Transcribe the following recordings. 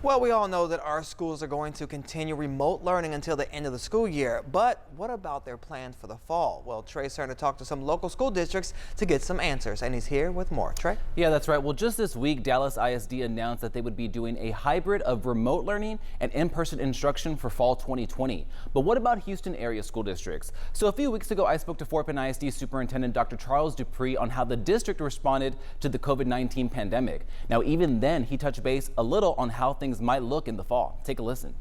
Well, we all know that our schools are going to continue remote learning until the end of the school year. But what about their plans for the fall? Well, Trey Serna talked to some local school districts to get some answers, and he's here with more. Trey? Yeah, that's right. Well, just this week, Dallas ISD announced that they would be doing a hybrid of remote learning and in-person instruction for fall 2020. But what about Houston area school districts? So a few weeks ago, I spoke to Fort Bend ISD Superintendent Dr. Charles Dupree on how the district responded to the COVID-19 pandemic. Now, even then, he touched base a little on how things might look in the fall. Take a listen.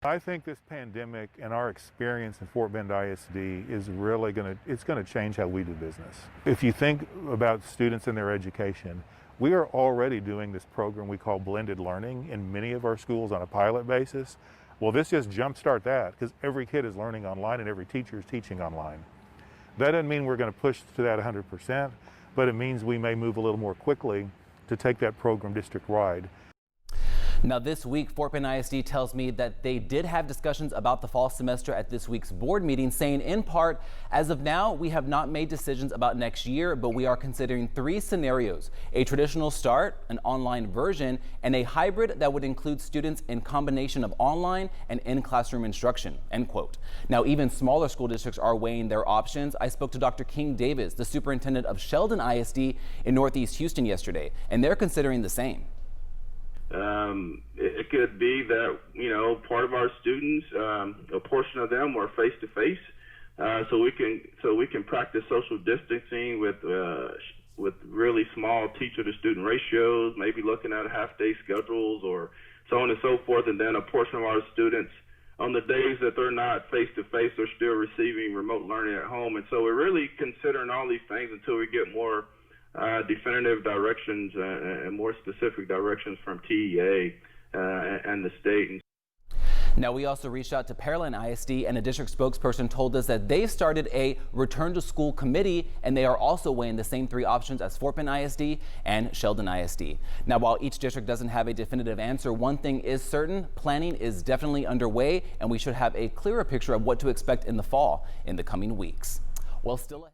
I think this pandemic and our experience in Fort Bend ISD is really going to change how we do business. If you think about students and their education, we are already doing this program we call blended learning in many of our schools on a pilot basis. Well, this just jumpstart that because every kid is learning online and every teacher is teaching online. That doesn't mean we're going to push to that 100%, but it means we may move a little more quickly to take that program district-wide. Now this week, Fort Bend ISD tells me that they did have discussions about the fall semester at this week's board meeting, saying in part, as of now, we have not made decisions about next year, but we are considering 3 scenarios: a traditional start, an online version, and a hybrid that would include students in combination of online and in-classroom instruction, end quote. Now, even smaller school districts are weighing their options. I spoke to Dr. King Davis, the superintendent of Sheldon ISD in Northeast Houston yesterday, and they're considering the same. It could be that, part of our students, a portion of them were face to face, so we can practice social distancing with really small teacher to student ratios, maybe looking at half-day schedules or so on and so forth. And then a portion of our students, on the days that they're not face to face, are still receiving remote learning at home. And so we're really considering all these things until we get more definitive directions and more specific directions from TEA and the state. Now, we also reached out to Pearland ISD, and a district spokesperson told us that they started a return to school committee, and they are also weighing the same 3 options as Fort Bend ISD and Sheldon ISD. Now, while each district doesn't have a definitive answer, one thing is certain: planning is definitely underway, and we should have a clearer picture of what to expect in the fall in the coming weeks. Well, still ahead.